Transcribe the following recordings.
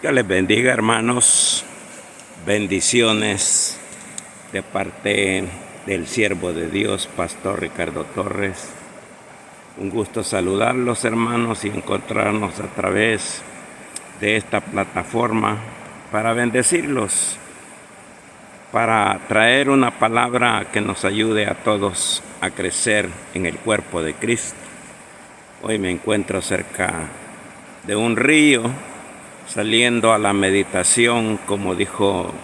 Dios les bendiga, hermanos. Bendiciones de parte del siervo de Dios, Pastor Ricardo Torres. Un gusto saludarlos, hermanos, y encontrarnos a través de esta plataforma para bendecirlos, para traer una palabra que nos ayude a todos a crecer en el cuerpo de Cristo. Hoy me encuentro cerca de un río, saliendo a la meditación, como dijo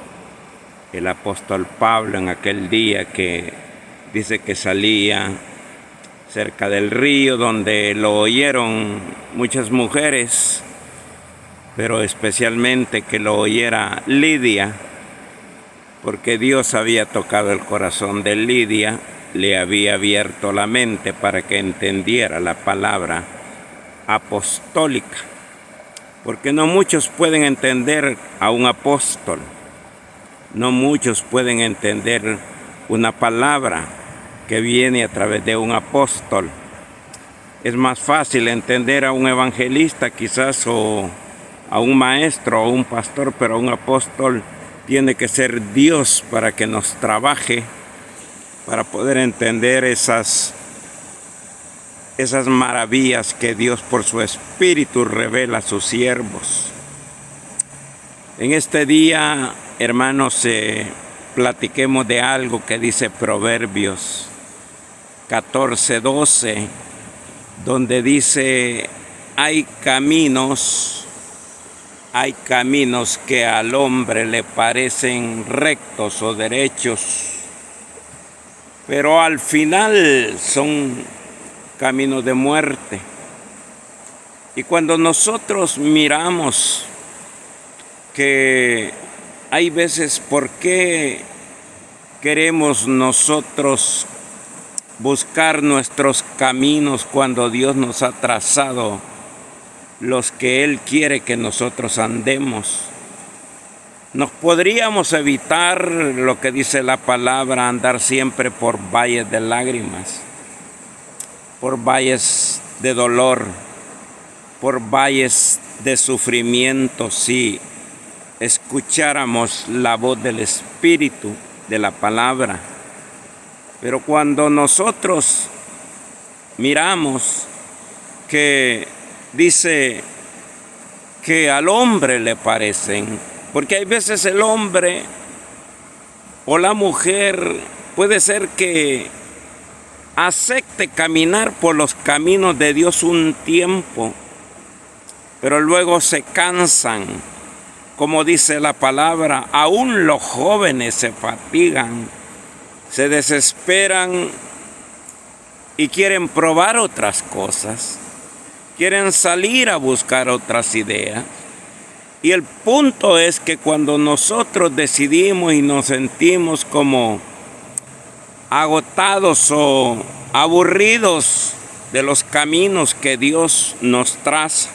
el apóstol Pablo en aquel día, que dice que salía cerca del río, donde lo oyeron muchas mujeres, pero especialmente que lo oyera Lidia, porque Dios había tocado el corazón de Lidia, le había abierto la mente para que entendiera la palabra apostólica. Porque no muchos pueden entender a un apóstol, no muchos pueden entender una palabra que viene a través de un apóstol. Es más fácil entender a un evangelista quizás, o a un maestro o un pastor, pero a un apóstol tiene que ser Dios para que nos trabaje, para poder entender esas maravillas que Dios por su Espíritu revela a sus siervos. En este día, hermanos, platiquemos de algo que dice Proverbios 14:12, donde dice: hay caminos que al hombre le parecen rectos o derechos, pero al final son caminos de muerte. Y cuando nosotros miramos que hay veces, ¿por qué queremos nosotros buscar nuestros caminos cuando Dios nos ha trazado los que Él quiere que nosotros andemos? Nos podríamos evitar lo que dice la palabra, andar siempre por valles de lágrimas, por valles de dolor, por valles de sufrimiento, si escucháramos la voz del Espíritu, de la palabra. Pero cuando nosotros miramos que dice que al hombre le parecen, porque hay veces el hombre o la mujer puede ser que acepte caminar por los caminos de Dios un tiempo, pero luego se cansan. Como dice la palabra, aún los jóvenes se fatigan, se desesperan y quieren probar otras cosas, quieren salir a buscar otras ideas. Y el punto es que cuando nosotros decidimos y nos sentimos como agotados o aburridos de los caminos que Dios nos traza,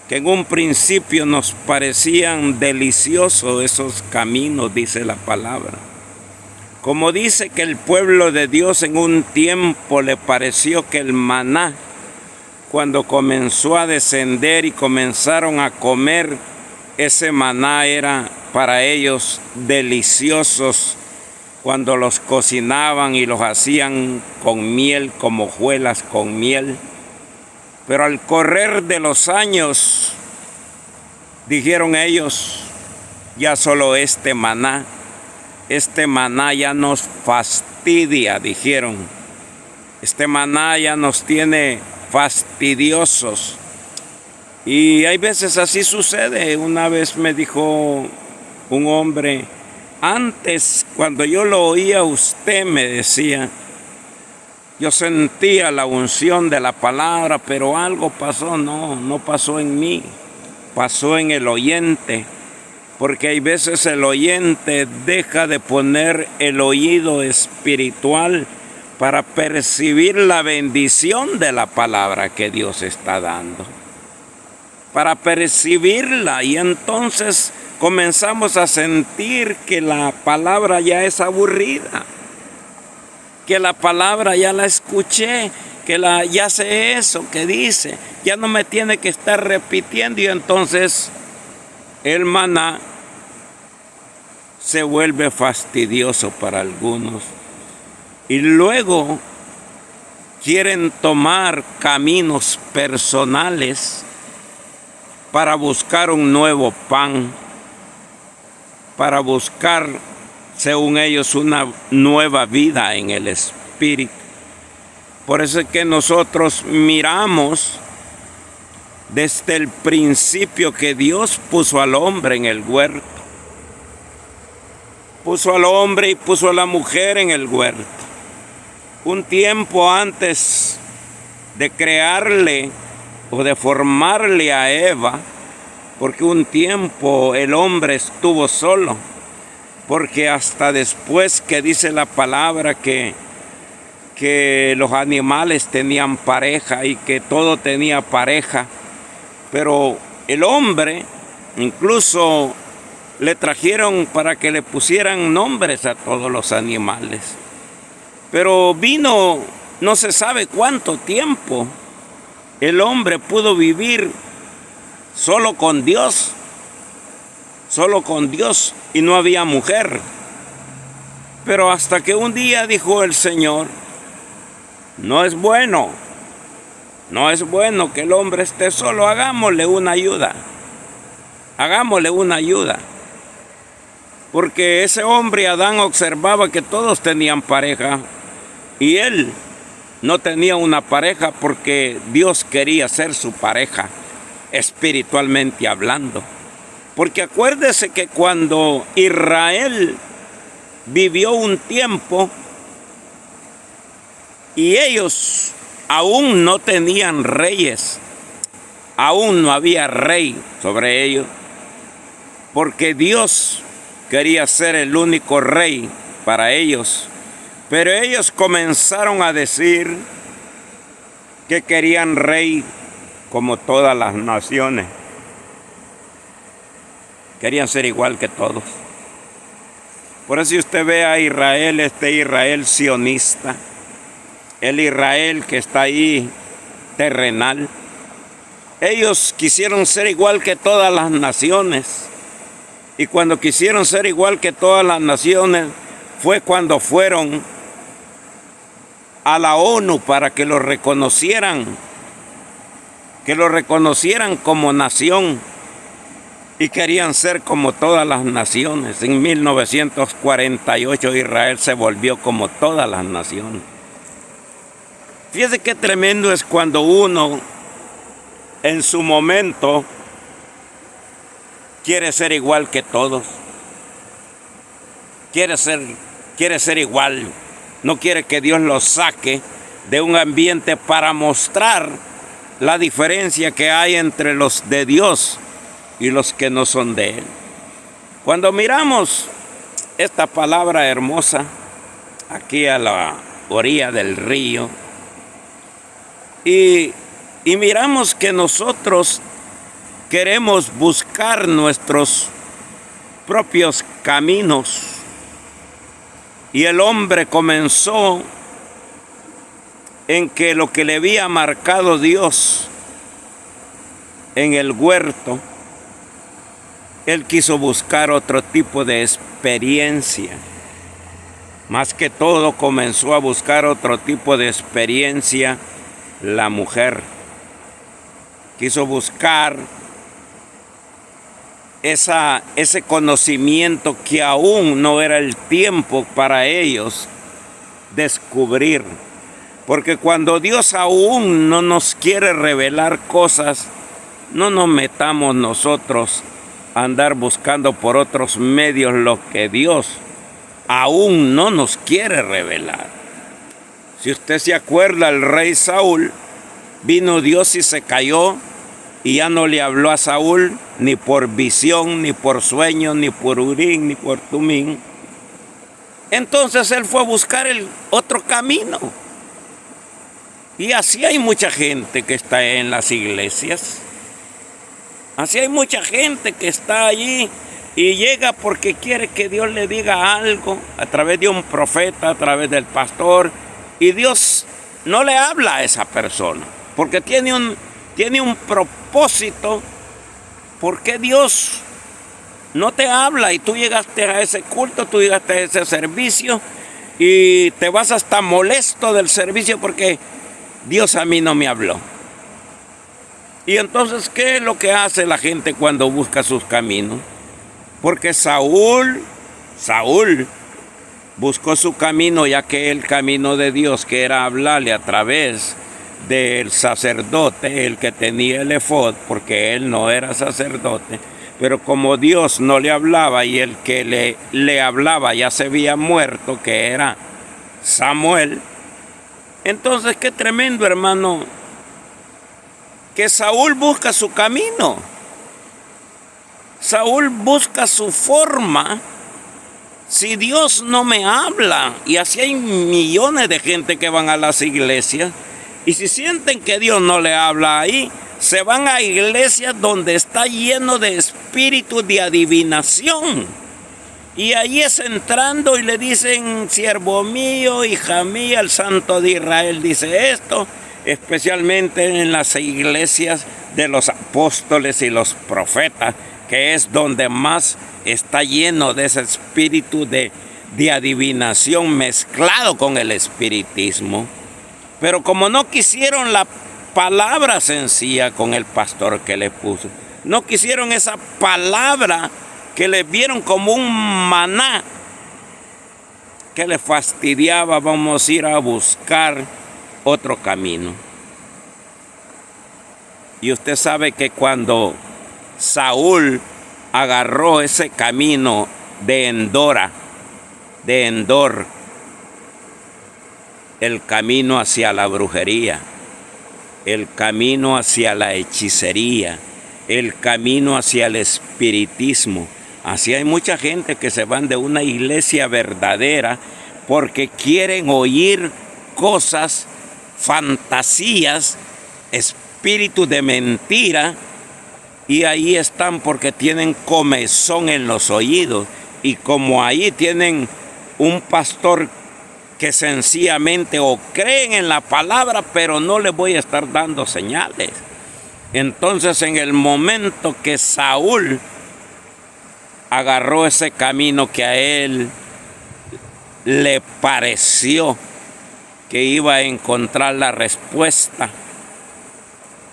que en un principio nos parecían deliciosos esos caminos, dice la palabra. Como dice que el pueblo de Dios en un tiempo le pareció que el maná, cuando comenzó a descender y comenzaron a comer, ese maná era para ellos deliciosos, cuando los cocinaban y los hacían con miel, como hojuelas con miel. Pero al correr de los años, dijeron ellos, ya solo este maná ya nos fastidia, dijeron. Este maná ya nos tiene fastidiosos. Y hay veces así sucede. Una vez me dijo un hombre: antes, cuando yo lo oía a usted, me decía, yo sentía la unción de la palabra, pero algo pasó. No pasó en mí, pasó en el oyente. Porque hay veces el oyente deja de poner el oído espiritual para percibir la bendición de la palabra que Dios está dando, para percibirla, y entonces comenzamos a sentir que la palabra ya es aburrida, que la palabra ya la escuché, que ya sé eso que dice, ya no me tiene que estar repitiendo, y entonces el maná se vuelve fastidioso para algunos y luego quieren tomar caminos personales para buscar un nuevo pan, para buscar, según ellos, una nueva vida en el espíritu. Por eso es que nosotros miramos desde el principio que Dios puso al hombre en el huerto. Puso al hombre y puso a la mujer en el huerto. Un tiempo antes de crearle o de formarle a Eva, porque un tiempo el hombre estuvo solo, porque hasta después que dice la palabra que los animales tenían pareja y que todo tenía pareja, pero el hombre incluso le trajeron para que le pusieran nombres a todos los animales. Pero vino, no se sabe cuánto tiempo, el hombre pudo vivir solo con Dios y no había mujer. Pero hasta que un día dijo el Señor, no es bueno que el hombre esté solo, hagámosle una ayuda. Porque ese hombre Adán observaba que todos tenían pareja y él no tenía una pareja porque Dios quería ser su pareja, espiritualmente hablando. Porque acuérdese que cuando Israel vivió un tiempo y ellos aún no tenían reyes, aún no había rey sobre ellos, porque Dios quería ser el único rey para ellos. Pero ellos comenzaron a decir que querían rey como todas las naciones. Querían ser igual que todos. Por eso si usted ve a Israel, este Israel sionista, el Israel que está ahí terrenal, ellos quisieron ser igual que todas las naciones. Y cuando quisieron ser igual que todas las naciones, fue cuando fueron a la ONU para que lo reconocieran como nación, y querían ser como todas las naciones. En 1948 Israel se volvió como todas las naciones. Fíjese qué tremendo es cuando uno en su momento quiere ser igual que todos. Quiere ser igual. No quiere que Dios lo saque de un ambiente para mostrar la diferencia que hay entre los de Dios y los que no son de Él. Cuando miramos esta palabra hermosa aquí a la orilla del río y miramos que nosotros queremos buscar nuestros propios caminos, y el hombre comenzó en que lo que le había marcado Dios en el huerto, él quiso buscar otro tipo de experiencia. Más que todo comenzó a buscar otro tipo de experiencia la mujer. Quiso buscar ese conocimiento que aún no era el tiempo para ellos descubrir. Porque cuando Dios aún no nos quiere revelar cosas, no nos metamos nosotros a andar buscando por otros medios lo que Dios aún no nos quiere revelar. Si usted se acuerda, el rey Saúl, vino Dios y se cayó y ya no le habló a Saúl ni por visión, ni por sueño, ni por Urín, ni por Tumín. Entonces él fue a buscar el otro camino. Y así hay mucha gente que está en las iglesias. Así hay mucha gente que está allí y llega porque quiere que Dios le diga algo a través de un profeta, a través del pastor, y Dios no le habla a esa persona porque tiene un propósito. ¿Por qué Dios no te habla y tú llegaste a ese culto, tú llegaste a ese servicio y te vas hasta molesto del servicio porque Dios a mí no me habló. Y entonces, ¿qué es lo que hace la gente cuando busca sus caminos? Porque Saúl buscó su camino, ya que el camino de Dios, que era hablarle a través del sacerdote, el que tenía el efod, porque él no era sacerdote, pero como Dios no le hablaba y el que le hablaba ya se había muerto, que era Samuel. Entonces, qué tremendo, hermano, que Saúl busca su camino. Saúl busca su forma. Si Dios no me habla, y así hay millones de gente que van a las iglesias, y si sienten que Dios no le habla ahí, se van a iglesias donde está lleno de espíritus de adivinación. Y ahí es entrando y le dicen, siervo mío, hija mía, el Santo de Israel dice esto, especialmente en las iglesias de los apóstoles y los profetas, que es donde más está lleno de ese espíritu de adivinación mezclado con el espiritismo. Pero como no quisieron la palabra sencilla con el pastor que le puso, no quisieron esa palabra que le vieron como un maná que le fastidiaba, vamos a ir a buscar otro camino. Y usted sabe que cuando Saúl agarró ese camino de Endor, el camino hacia la brujería, el camino hacia la hechicería, el camino hacia el espiritismo. Así hay mucha gente que se van de una iglesia verdadera porque quieren oír cosas, fantasías, espíritus de mentira, y ahí están porque tienen comezón en los oídos. Y como ahí tienen un pastor que sencillamente o creen en la palabra, pero no les voy a estar dando señales. Entonces, en el momento que Saúl agarró ese camino que a él le pareció que iba a encontrar la respuesta,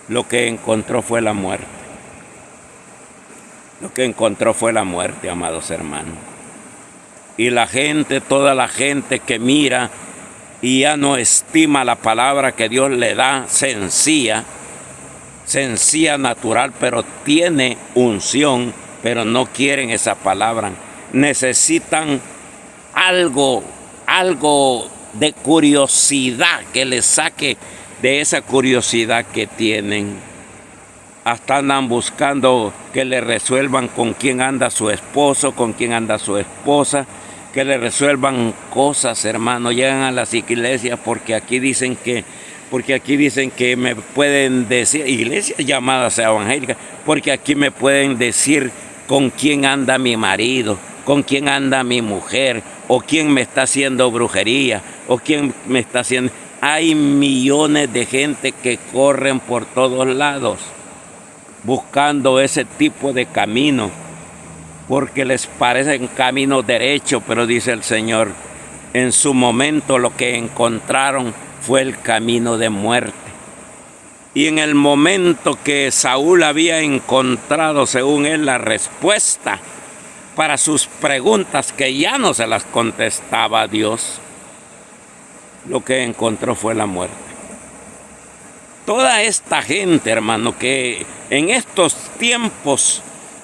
lo que encontró fue la muerte. Lo que encontró fue la muerte, amados hermanos. Y la gente, toda la gente que mira y ya no estima la palabra que Dios le da, sencilla, natural, pero tiene unción, pero no quieren esa palabra. Necesitan algo de curiosidad que les saque de esa curiosidad que tienen. Hasta andan buscando que le resuelvan con quién anda su esposo, con quién anda su esposa, que le resuelvan cosas, hermano. Llegan a las iglesias porque aquí dicen que me pueden decir, iglesias llamadas evangélicas, porque aquí me pueden decir con quién anda mi marido, con quién anda mi mujer, o quién me está haciendo brujería, o quién me está haciendo... Hay millones de gente que corren por todos lados buscando ese tipo de camino, porque les parecen caminos derechos, pero dice el Señor, en su momento lo que encontraron fue el camino de muerte. Y en el momento que Saúl había encontrado, según él, la respuesta para sus preguntas, que ya no se las contestaba Dios, lo que encontró fue la muerte. Toda esta gente, hermano, que en estos tiempos,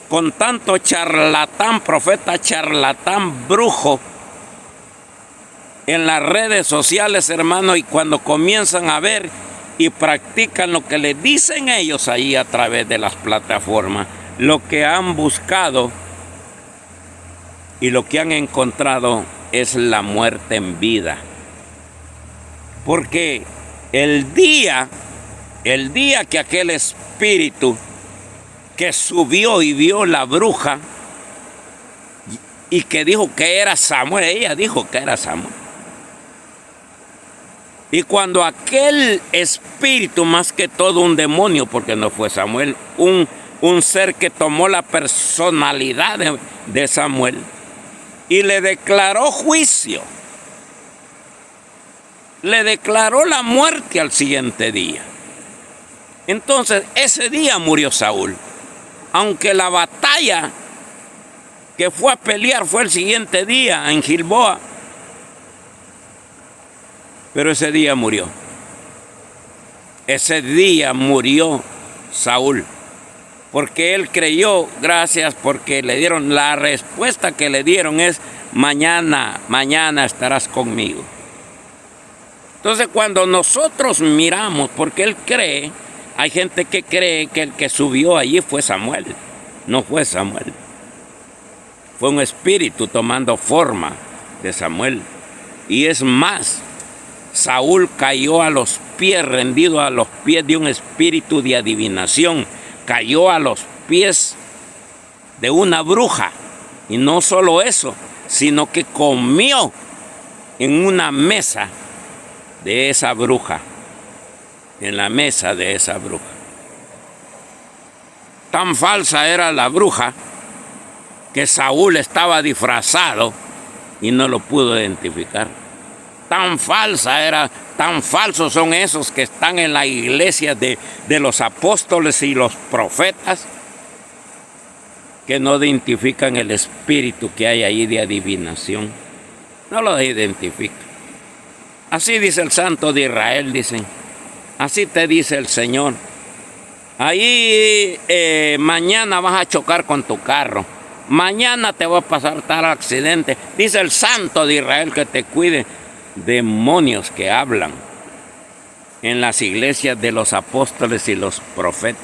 con tanto charlatán, profeta charlatán, brujo, en las redes sociales, hermano, y cuando comienzan a ver y practican lo que les dicen ellos ahí a través de las plataformas, lo que han buscado y lo que han encontrado es la muerte en vida. Porque el día que aquel espíritu que subió y vio la bruja y que dijo que era Samuel, ella dijo que era Samuel. Y cuando aquel espíritu, más que todo un demonio, porque no fue Samuel, un un ser que tomó la personalidad de Samuel y le declaró juicio. Le declaró la muerte al siguiente día. Entonces, ese día murió Saúl. Aunque la batalla que fue a pelear fue el siguiente día en Gilboa, pero ese día murió. Ese día murió Saúl, porque él creyó, gracias, porque le dieron la respuesta que le dieron es: mañana estarás conmigo. Entonces, cuando nosotros miramos, porque él cree, hay gente que cree que el que subió allí fue Samuel. No fue Samuel. Fue un espíritu tomando forma de Samuel. Y es más, Saúl cayó a los pies, rendido a los pies de un espíritu de adivinación. Cayó a los pies de una bruja. Y no solo eso, sino que comió en una mesa de esa bruja, en la mesa de esa bruja. Tan falsa era la bruja que Saúl estaba disfrazado y no lo pudo identificar. Tan falsa era, tan falsos son esos que están en la iglesia de los apóstoles y los profetas, que no identifican el espíritu que hay ahí de adivinación. No lo identifican. Así dice el Santo de Israel, dicen. Así te dice el Señor. Ahí mañana vas a chocar con tu carro. Mañana te va a pasar tal accidente. Dice el Santo de Israel que te cuide. Demonios que hablan en las iglesias de los apóstoles y los profetas.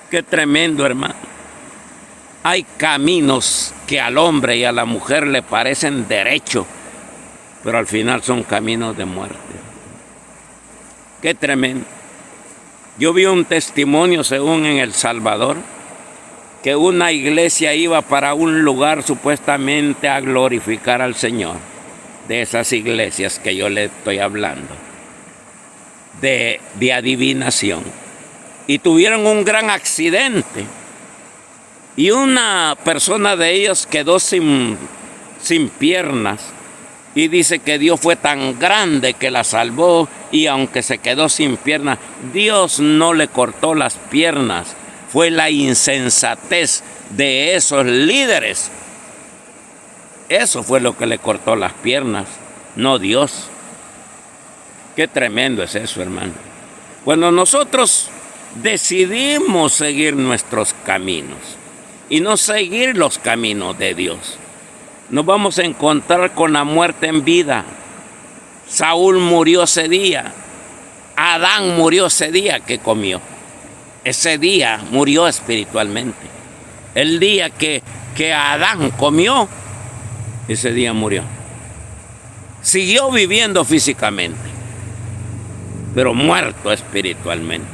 Qué tremendo, hermano. Hay caminos que al hombre y a la mujer le parecen derechos, pero al final son caminos de muerte. Qué tremendo. Yo vi un testimonio, según en El Salvador, que una iglesia iba para un lugar supuestamente a glorificar al Señor. De esas iglesias que yo le estoy hablando, de adivinación. Y tuvieron un gran accidente. Y una persona de ellos quedó sin piernas. Y dice que Dios fue tan grande que la salvó, y aunque se quedó sin piernas, Dios no le cortó las piernas. Fue la insensatez de esos líderes. Eso fue lo que le cortó las piernas, no Dios. Qué tremendo es eso, hermano. Cuando nosotros decidimos seguir nuestros caminos y no seguir los caminos de Dios, nos vamos a encontrar con la muerte en vida. Saúl murió ese día. Adán murió ese día que comió. Ese día murió espiritualmente. El día que Adán comió, ese día murió. Siguió viviendo físicamente, pero muerto espiritualmente.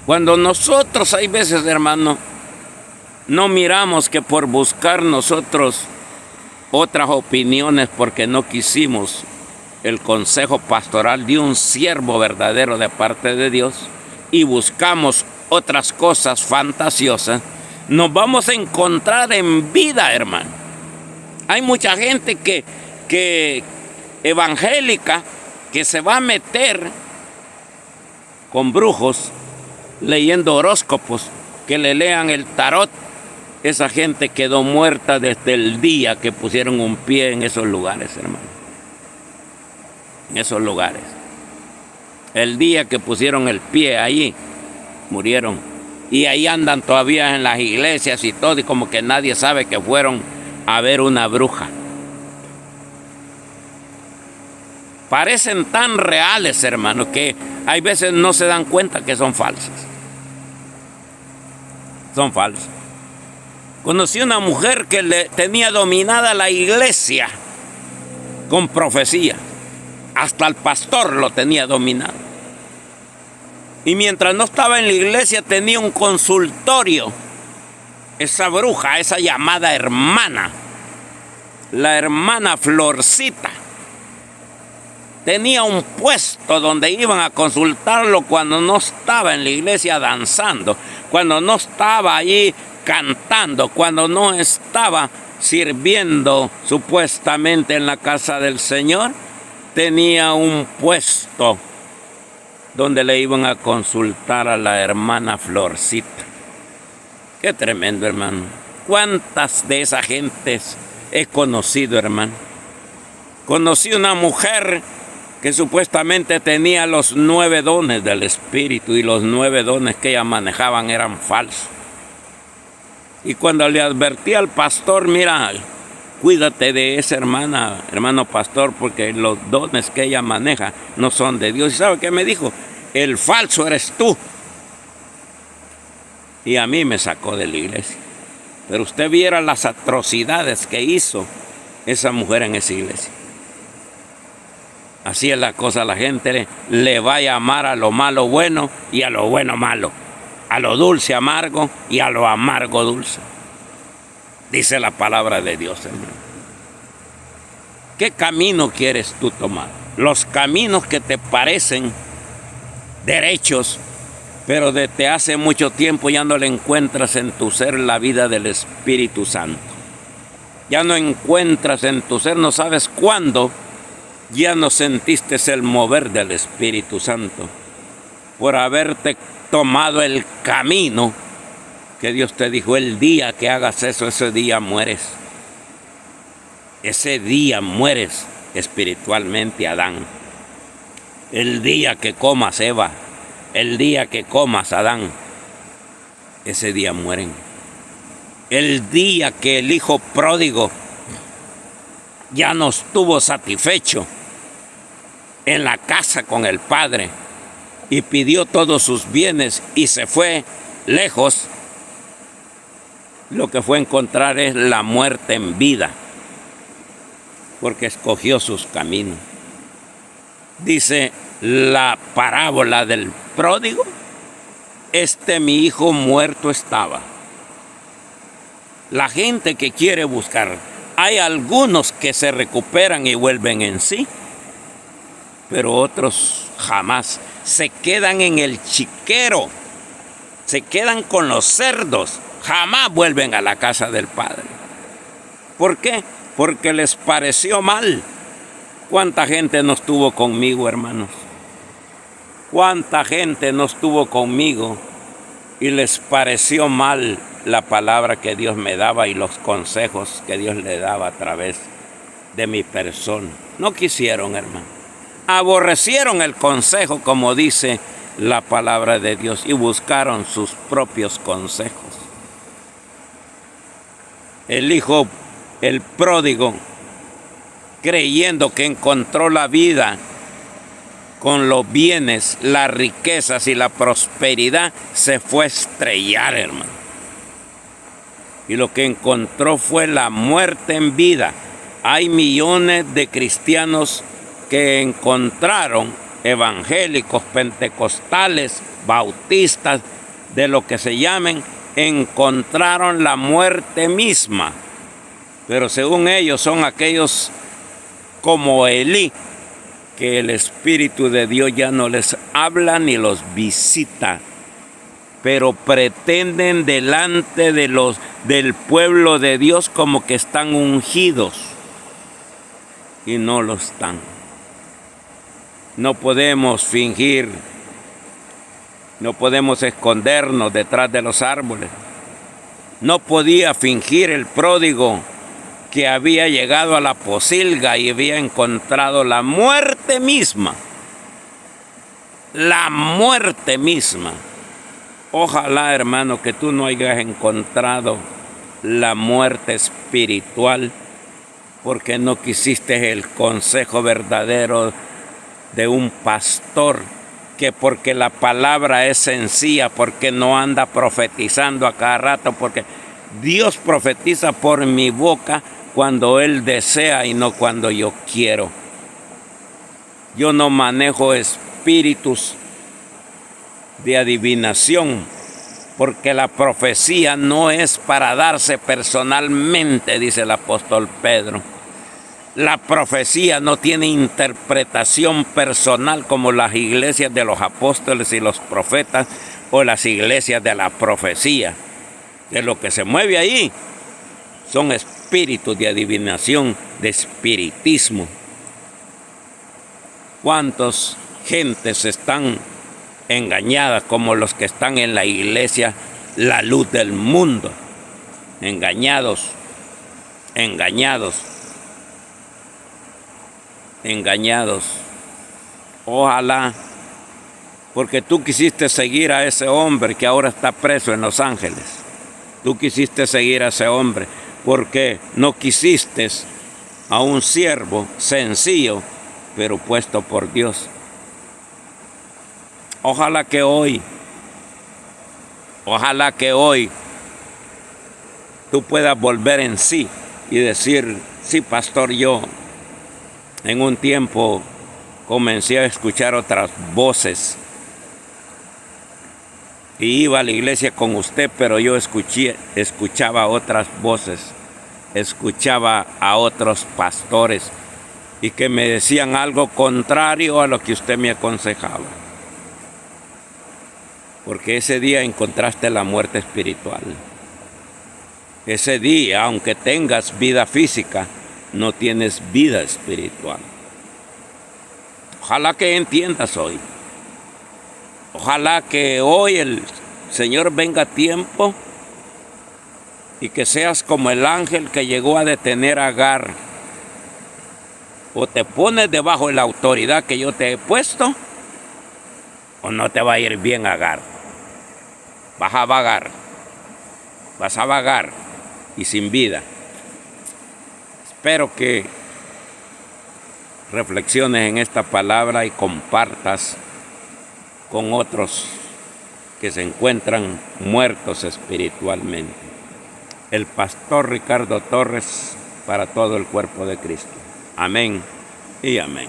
Cuando nosotros, hay veces, hermano, no miramos que por buscar nosotros otras opiniones, porque no quisimos el consejo pastoral de un siervo verdadero de parte de Dios, y buscamos otras cosas fantasiosas, nos vamos a encontrar en vida, hermano. Hay mucha gente que evangélica que se va a meter con brujos, leyendo horóscopos, que le lean el tarot. Esa gente quedó muerta desde el día que pusieron un pie en esos lugares, hermano. En esos lugares. El día que pusieron el pie allí, murieron. Y ahí andan todavía en las iglesias y todo, y como que nadie sabe que fueron a ver una bruja. Parecen tan reales, hermano, que hay veces no se dan cuenta que son falsas. Son falsas. Conocí una mujer que tenía dominada la iglesia con profecía. Hasta el pastor lo tenía dominado. Y mientras no estaba en la iglesia tenía un consultorio. Esa bruja, esa llamada hermana, la hermana Florcita, tenía un puesto donde iban a consultarlo cuando no estaba en la iglesia danzando. cuando no estaba allí cantando, cuando no estaba sirviendo supuestamente en la casa del Señor, tenía un puesto donde le iban a consultar a la hermana Florcita. Qué tremendo, hermano. ¿Cuántas de esas gentes he conocido, hermano? Conocí una mujer que supuestamente tenía los 9 dones del Espíritu, y los 9 dones que ella manejaban eran falsos. Y cuando le advertí al pastor, mira, cuídate de esa hermana, hermano pastor, porque los dones que ella maneja no son de Dios. ¿Y sabe qué me dijo? El falso eres tú. Y a mí me sacó de la iglesia. Pero usted viera las atrocidades que hizo esa mujer en esa iglesia. Así es la cosa, la gente le va a llamar a lo malo bueno y a lo bueno malo, a lo dulce amargo y a lo amargo dulce. Dice la palabra de Dios, hermano. ¿Qué camino quieres tú tomar? Los caminos que te parecen derechos, pero desde hace mucho tiempo ya no le encuentras en tu ser la vida del Espíritu Santo. Ya no encuentras en tu ser, no sabes cuándo, ya no sentiste el mover del Espíritu Santo por haberte tomado el camino que Dios te dijo: el día que hagas eso, ese día mueres. Ese día mueres espiritualmente, Adán. El día que comas, Eva, el día que comas, Adán, ese día mueren. El día que el hijo pródigo ya no estuvo satisfecho en la casa con el padre y pidió todos sus bienes y se fue lejos, lo que fue a encontrar es la muerte en vida, porque escogió sus caminos. Dice la parábola del pródigo: mi hijo muerto estaba. La gente que quiere buscar, hay algunos que se recuperan y vuelven en sí, pero otros jamás. Se quedan en el chiquero, se quedan con los cerdos, jamás vuelven a la casa del Padre. ¿Por qué? Porque les pareció mal. ¿Cuánta gente no estuvo conmigo, hermanos? ¿Cuánta gente no estuvo conmigo y les pareció mal la palabra que Dios me daba y los consejos que Dios le daba a través de mi persona? No quisieron, hermano. Aborrecieron el consejo, como dice la palabra de Dios, y buscaron sus propios consejos. El hijo, el pródigo, creyendo que encontró la vida con los bienes, las riquezas y la prosperidad, se fue a estrellar, hermano. Y lo que encontró fue la muerte en vida. Hay millones de cristianos que encontraron, evangélicos, pentecostales, bautistas, de lo que se llamen, encontraron la muerte misma. Pero según ellos son aquellos como Elí, que el Espíritu de Dios ya no les habla ni los visita, pero pretenden delante de del pueblo de Dios como que están ungidos, y no lo están. No podemos fingir, no podemos escondernos detrás de los árboles. No podía fingir el pródigo que había llegado a la posilga y había encontrado la muerte misma. La muerte misma. Ojalá, hermano, que tú no hayas encontrado la muerte espiritual porque no quisiste el consejo verdadero de un pastor, que porque la palabra es sencilla, porque no anda profetizando a cada rato, porque Dios profetiza por mi boca cuando Él desea y no cuando yo quiero. Yo no manejo espíritus de adivinación, porque la profecía no es para darse personalmente, dice el apóstol Pedro. La profecía no tiene interpretación personal como las iglesias de los apóstoles y los profetas, o las iglesias de la profecía, que lo que se mueve ahí son espíritus de adivinación, de espiritismo. ¿Cuántas gentes están engañadas como los que están en la iglesia, la luz del mundo? Engañados. Ojalá, porque tú quisiste seguir a ese hombre que ahora está preso en Los Ángeles. Tú quisiste seguir a ese hombre porque no quisiste a un siervo sencillo, pero puesto por Dios. Ojalá que hoy tú puedas volver en sí y decir: sí, pastor, yo en un tiempo comencé a escuchar otras voces y iba a la iglesia con usted, pero yo escuchaba otras voces, escuchaba a otros pastores y que me decían algo contrario a lo que usted me aconsejaba. Porque ese día encontraste la muerte espiritual. Ese día, aunque tengas vida física, no tienes vida espiritual. Ojalá que entiendas hoy. Ojalá que hoy el Señor venga a tiempo y que seas como el ángel que llegó a detener a Agar. O te pones debajo de la autoridad que yo te he puesto, o no te va a ir bien, Agar. Vas a vagar y sin vida. Espero que reflexiones en esta palabra y compartas con otros que se encuentran muertos espiritualmente. El pastor Ricardo Torres, para todo el cuerpo de Cristo. Amén y amén.